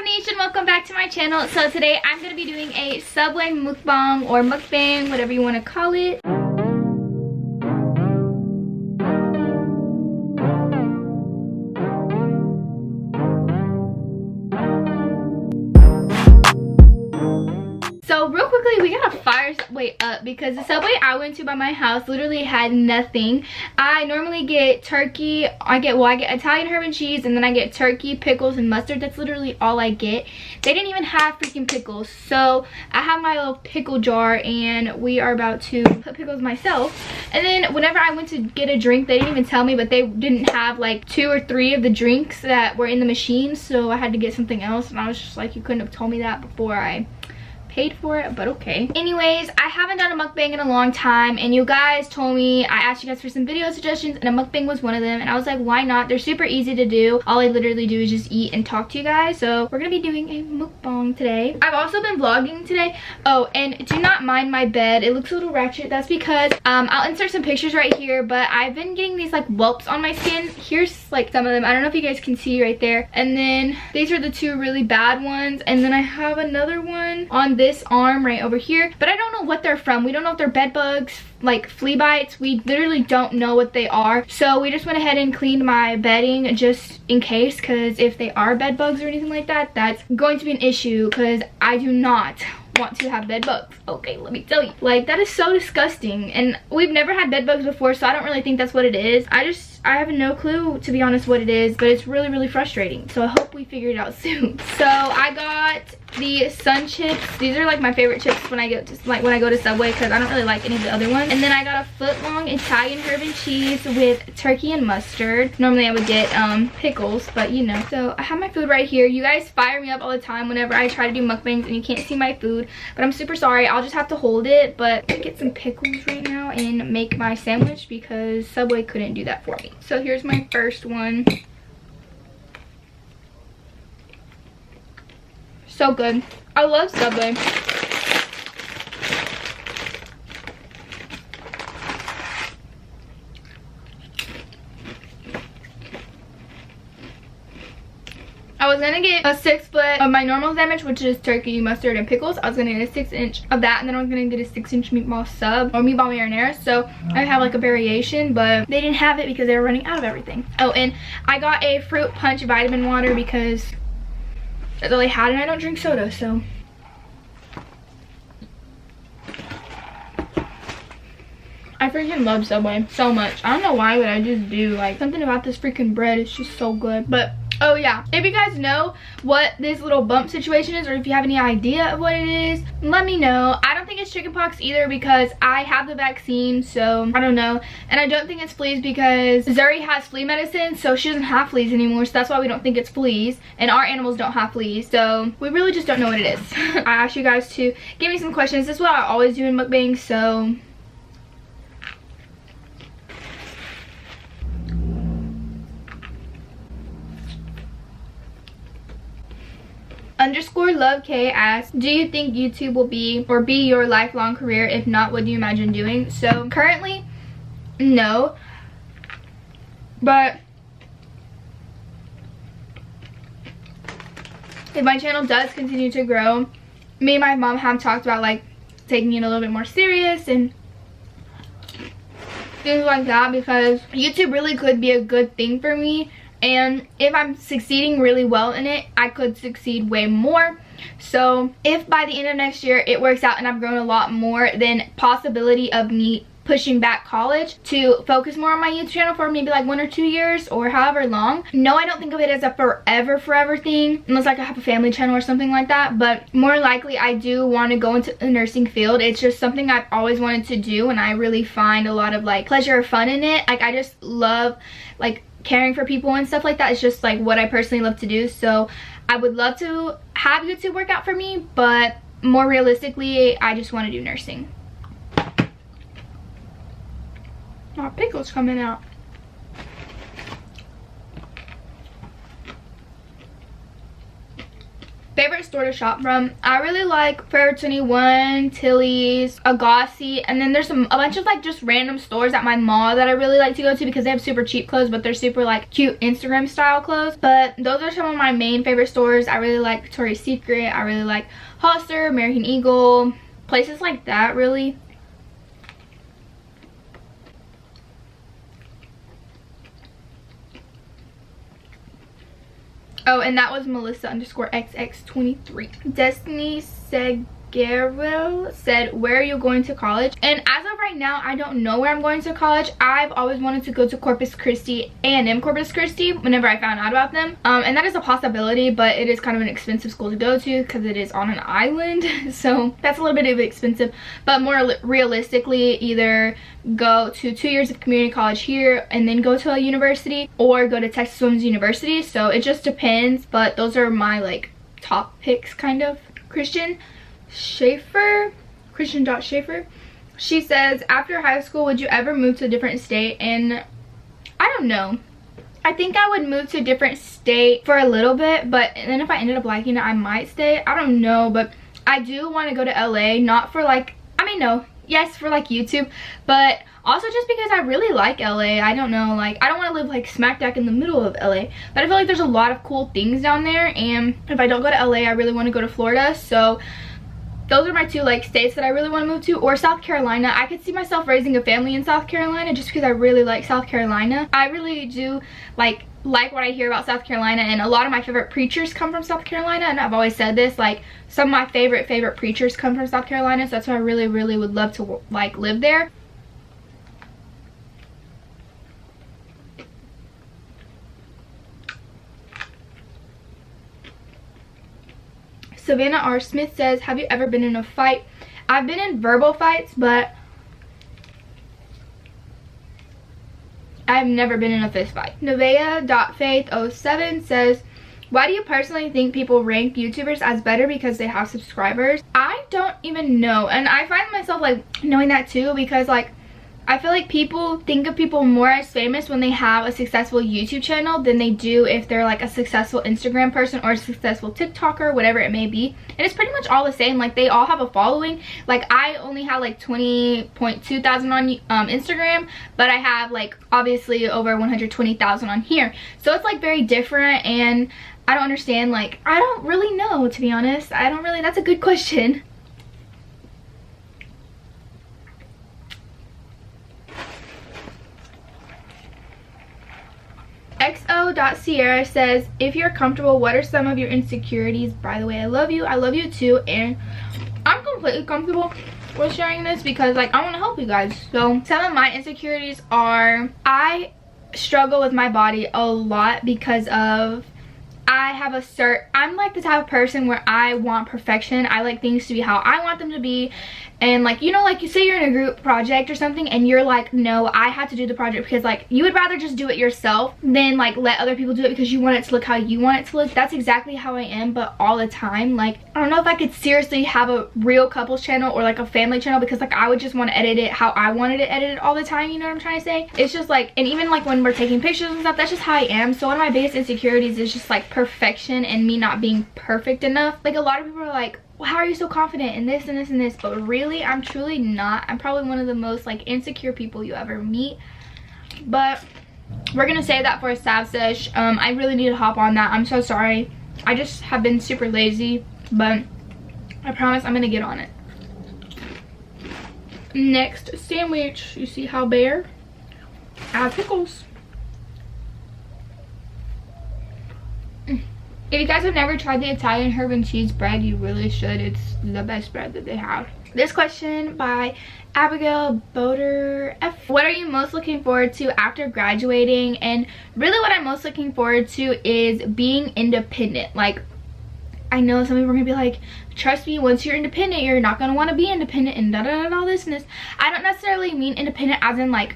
Nation, welcome back to my channel. So today I'm going to be doing a Subway mukbang or mukbang, whatever you want to call it. So real quickly, we gotta fire Subway up because the Subway I went to by my house literally had nothing. I normally get turkey, I get Italian herb and cheese, and then I get turkey, pickles, and mustard. That's literally all I get. They didn't even have freaking pickles. So I have my little pickle jar and we are about to put pickles myself. And then whenever I went to get a drink, they didn't even tell me, but they didn't have like 2 or 3 of the drinks that were in the machine. So I had to get something else, and I was just like, you couldn't have told me that before I paid for it, but okay. Anyways, I haven't done a mukbang in a long time, and you guys told me, I asked you guys for some video suggestions, and a mukbang was one of them, and I was like, why not? They're super easy to do. All I literally do is just eat and talk to you guys. So we're gonna be doing a mukbang today. I've also been vlogging today. Oh, and do not mind my bed. It looks a little ratchet. That's because I'll insert some pictures right here, but I've been getting these like whelps on my skin. Here's like some of them. I don't know if you guys can see right there. And then these are the 2 really bad ones, and then I have another one on this arm right over here, but I don't know what they're from. We don't know if they're bed bugs, like flea bites. We literally don't know what they are. So we just went ahead and cleaned my bedding just in case, because if they are bed bugs or anything like that, that's going to be an issue, because I do not want to have bed bugs. Okay, let me tell you, like, that is so disgusting, and we've never had bed bugs before, so I don't really think that's what it is. I have no clue, to be honest, what it is, but it's really frustrating. So I hope we figure it out soon. So I got the sun chips. These are like my favorite chips when I go to Subway, because I don't really like any of the other ones. And then I got a foot-long Italian herb and cheese with turkey and mustard. Normally I would get pickles, but you know. So I have my food right here. You guys fire me up all the time whenever I try to do mukbangs and you can't see my food, but I'm super sorry. I'll just have to hold it. But I'll get some pickles right now and make my sandwich because Subway couldn't do that for me. So here's my first one. So good. I love Subway. I was gonna get a 6 split of my normal sandwich, which is turkey, mustard, and pickles. I was gonna get a 6-inch of that, and then I was gonna get a 6-inch meatball sub or meatball marinara. So I have like a variation, but they didn't have it because they were running out of everything. Oh, and I got a fruit punch vitamin water because that's all I had, and I don't drink soda, so. I freaking love Subway so much. I don't know why, but I just do. Like, something about this freaking bread is just so good. But oh yeah, if you guys know what this little bump situation is, or if you have any idea of what it is, let me know. I don't think it's chickenpox either because I have the vaccine, so I don't know. And I don't think it's fleas because Zuri has flea medicine, so she doesn't have fleas anymore, so that's why we don't think it's fleas. And our animals don't have fleas, so we really just don't know what it is. I asked you guys to give me some questions. This is what I always do in mukbangs, so. Underscore Love K asks, do you think YouTube will be your lifelong career? If not, what do you imagine doing? So currently, no. But if my channel does continue to grow, me and my mom have talked about like taking it a little bit more serious and things like that, because YouTube really could be a good thing for me. And if I'm succeeding really well in it, I could succeed way more. So if by the end of next year it works out and I've grown a lot more, then possibility of me pushing back college to focus more on my YouTube channel for maybe like 1 or 2 years or however long. No, I don't think of it as a forever thing, unless like I have a family channel or something like that. But more likely I do want to go into the nursing field. It's just something I've always wanted to do, and I really find a lot of like pleasure or fun in it. Like, I just love like caring for people and stuff like that. It's just like what I personally love to do. So I would love to have YouTube work out for me, but more realistically, I just want to do nursing. Oh, pickles coming out. Favorite store to shop from, I really like Forever 21, Tilly's, Agassi, and then there's a bunch of like just random stores at my mall that I really like to go to because they have super cheap clothes, but they're super like cute Instagram style clothes. But those are some of my main favorite stores. I really like Victoria's Secret, I really like Hollister, American Eagle, places like that really. Oh, and that was Melissa_XX23. Destiny Seguero said, where are you going to college? And as of right now, I don't know where I'm going to college. I've always wanted to go to Corpus Christi, A&M Corpus Christi, whenever I found out about them. And that is a possibility, but it is kind of an expensive school to go to because it is on an island. So that's a little bit expensive, but more realistically, either go to 2 years of community college here and then go to a university, or go to Texas Women's University. So it just depends, but those are my like top picks kind of. Christian Schaefer, Christian.Schaefer, she says, after high school, would you ever move to a different state? And I don't know. I think I would move to a different state for a little bit, but then if I ended up liking it, I might stay. I don't know, but I do want to go to LA, not for like, I mean, no, yes, for like YouTube, but also just because I really like LA. I don't know, like, I don't want to live like smack dab in the middle of LA, but I feel like there's a lot of cool things down there, and if I don't go to LA, I really want to go to Florida. So those are my two like states that I really want to move to, or South Carolina. I could see myself raising a family in South Carolina just because I really like South Carolina. I really do like what I hear about South Carolina, and a lot of my favorite preachers come from South Carolina, and I've always said this, like some of my favorite preachers come from South Carolina, so that's why I really would love to like live there. Savannah R. Smith says, have you ever been in a fight? I've been in verbal fights, but I've never been in a fist fight. Nevaeh.faith07 says, why do you personally think people rank YouTubers as better because they have subscribers? I don't even know, and I find myself like knowing that too, because like I feel like people think of people more as famous when they have a successful YouTube channel than they do if they're like a successful Instagram person or a successful TikToker, whatever it may be. And it's pretty much all the same. Like they all have a following. Like I only have like 20.2 thousand on Instagram, but I have like obviously over 120,000 on here. So it's like very different, and I don't understand. Like I don't really know, to be honest. I don't really, that's a good question. XO.Sierra says, if you're comfortable, what are some of your insecurities? By the way, I love you too, and I'm completely comfortable with sharing this because like I want to help you guys. So some of my insecurities are, I struggle with my body a lot because of I'm like the type of person where I want perfection. I like things to be how I want them to be. And like, you know, like you say you're in a group project or something and you're like, no, I have to do the project, because like you would rather just do it yourself than like let other people do it because you want it to look how you want it to look. That's exactly how I am, but all the time. Like I don't know if I could seriously have a real couples channel or like a family channel, because like I would just want to edit it how I wanted it edited all the time, you know what I'm trying to say? It's just like, and even like when we're taking pictures and stuff, that's just how I am. So one of my biggest insecurities is just like perfection and me not being perfect enough. Like a lot of people are like, well, how are you so confident in this and this and this? But really, I'm truly not. I'm probably one of the most like insecure people you ever meet. But we're gonna save that for a Sav sesh. I really need to hop on that. I'm so sorry. I just have been super lazy, but I promise I'm gonna get on it. Next sandwich. You see how bare? Add pickles. If you guys have never tried the Italian herb and cheese bread, you really should. It's the best bread that they have. This question by Abigail Boder F. What are you most looking forward to after graduating? And really what I'm most looking forward to is being independent. Like, I know some people are gonna be like, trust me, once you're independent, you're not gonna want to be independent and all this and this. I don't necessarily mean independent as in like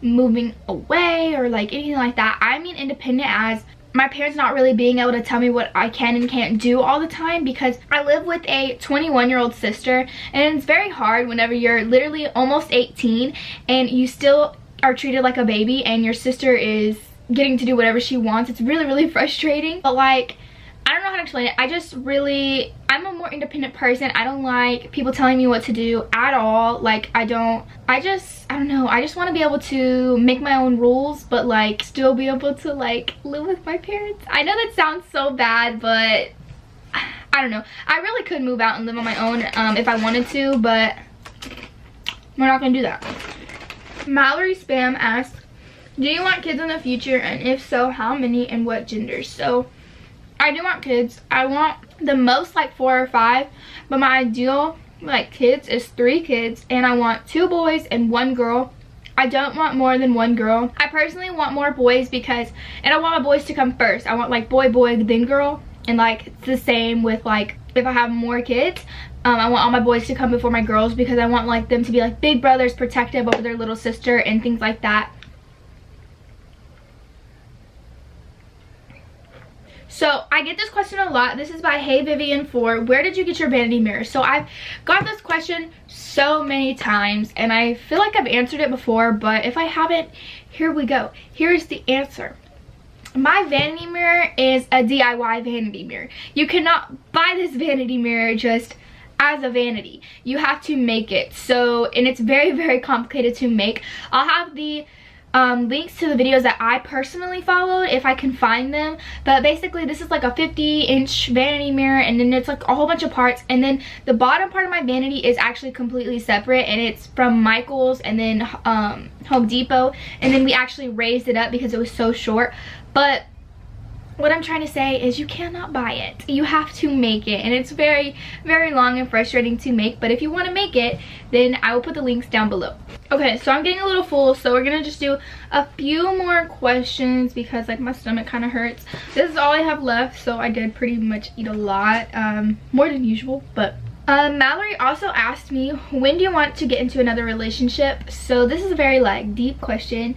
moving away or like anything like that. I mean independent as my parents not really being able to tell me what I can and can't do all the time, because I live with a 21-year-old sister, and it's very hard whenever you're literally almost 18 and you still are treated like a baby and your sister is getting to do whatever she wants. It's really frustrating. But like I don't know how to explain it. I'm a more independent person. I don't like people telling me what to do at all. Like, I don't know. I just want to be able to make my own rules, but like still be able to like live with my parents. I know that sounds so bad, but I don't know. I really could move out and live on my own if I wanted to, but we're not gonna do that. Mallory Spam asks, do you want kids in the future, and if so, how many and what genders? So I do want kids. I want the most like 4 or 5, but my ideal like kids is 3 kids, and I want 2 boys and 1 girl. I don't want more than 1 girl. I personally want more boys because, and I want my boys to come first. I want like boy, then girl, and like it's the same with like if I have more kids. I want all my boys to come before my girls because I want like them to be like big brothers, protective over their little sister and things like that. So I get this question a lot. This is by Hey Vivian 4. Where did you get your vanity mirror? So I've got this question so many times and I feel like I've answered it before, but if I haven't, here we go. Here's the answer. My vanity mirror is a DIY vanity mirror. You cannot buy this vanity mirror just as a vanity. You have to make it. So, and it's very, very complicated to make. I'll have the links to the videos that I personally followed if I can find them, but basically this is like a 50-inch vanity mirror, and then it's like a whole bunch of parts, and then the bottom part of my vanity is actually completely separate, and it's from Michael's and then Home Depot, and then we actually raised it up because it was so short. But what I'm trying to say is you cannot buy it. You have to make it, and it's very, very long and frustrating to make, but if you want to make it, then I will put the links down below. Okay, so I'm getting a little full, so we're gonna just do a few more questions because like my stomach kind of hurts. This is all I have left, so I did pretty much eat a lot, more than usual. But Mallory also asked me, when do you want to get into another relationship? So this is a very like deep question.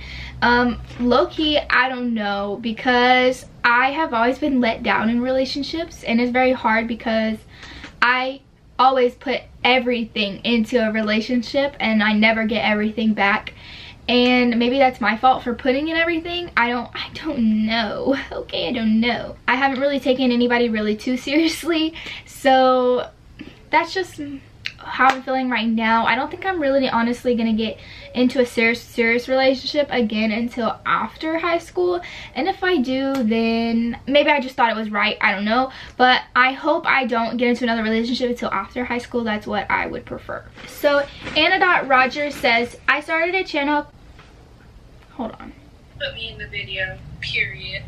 Low-key, I don't know, because I have always been let down in relationships, and it's very hard because I always put everything into a relationship and I never get everything back, and maybe that's my fault for putting in everything. I don't know. Okay, I don't know. I haven't really taken anybody really too seriously, so that's just how I'm feeling right now. I don't think I'm really honestly gonna get into a serious relationship again until after high school, and if I do, then maybe I just thought it was right, I don't know, but I hope I don't get into another relationship until after high school. That's what I would prefer. So Anna.Rogers says, I started a channel, hold on, put me in the video, period.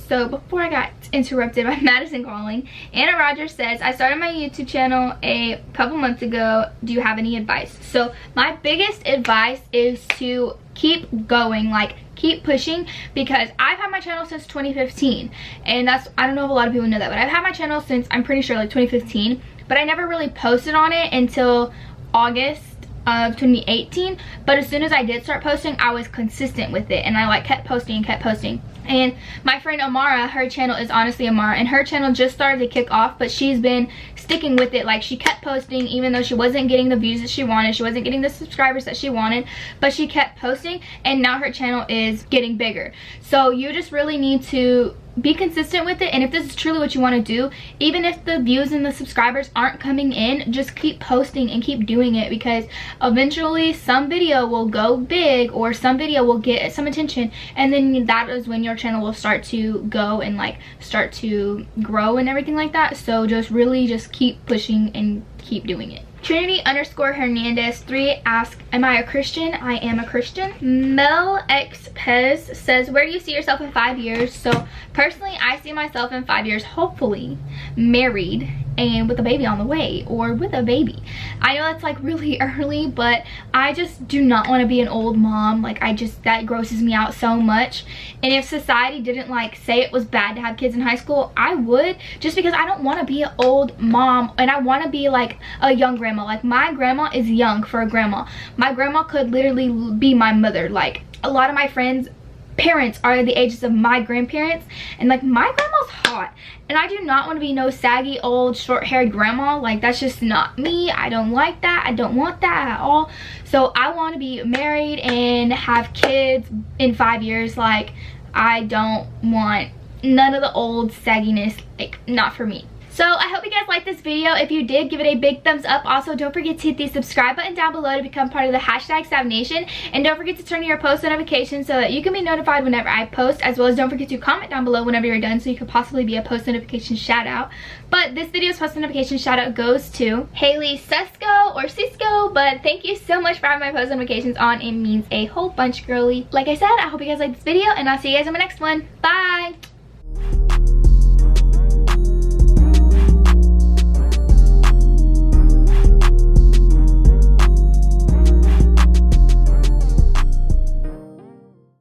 So before I got interrupted by Madison calling, Anna Rogers says, I started my YouTube channel a couple months ago. Do you have any advice? So my biggest advice is to keep going, like keep pushing, because I've had my channel since 2015, and that's, I don't know if a lot of people know that, but I've had my channel since, I'm pretty sure, like 2015, but I never really posted on it until August of 2018. But as soon as I did start posting, I was consistent with it, and I like kept posting and kept posting. And my friend Amara, her channel is Honestly Amara, and her channel just started to kick off, but she's been sticking with it. Like, she kept posting even though she wasn't getting the views that she wanted, she wasn't getting the subscribers that she wanted, but she kept posting, and now her channel is getting bigger. So you just really need to be consistent with it, and if this is truly what you want to do, even if the views and the subscribers aren't coming in, just keep posting and keep doing it, because eventually some video will go big or some video will get some attention, and then that is when your channel will start to go and like start to grow and everything like that. So just really just keep pushing and keep doing it. Trinity_Hernandez 3 asks, am I a Christian? I am a Christian. Mel X Pez says, where do you see yourself in 5 years? So personally, I see myself in 5 years, hopefully married and with a baby on the way, or with a baby. I know that's like really early, but I just do not want to be an old mom. Like, that grosses me out so much. And if society didn't like say it was bad to have kids in high school, I would, just because I don't want to be an old mom, and I want to be like a young grandma. Like, my grandma is young for a grandma. My grandma could literally be my mother. Like, a lot of my friends' parents are the ages of my grandparents, and like, my grandma's hot, and I do not want to be no saggy old short-haired grandma. Like, that's just not me. I don't like that. I don't want that at all. So I want to be married and have kids in 5 years. Like, I don't want none of the old sagginess, like not for me. So I hope you guys liked this video. If you did, give it a big thumbs up. Also, don't forget to hit the subscribe button down below to become part of the hashtag SavNation. And don't forget to turn on your post notifications so that you can be notified whenever I post, as well as don't forget to comment down below whenever you're done so you could possibly be a post notification shout out. But this video's post notification shout out goes to Haley Sesko or Cisco. But thank you so much for having my post notifications on. It means a whole bunch, girly. Like I said, I hope you guys liked this video and I'll see you guys in my next one. Bye!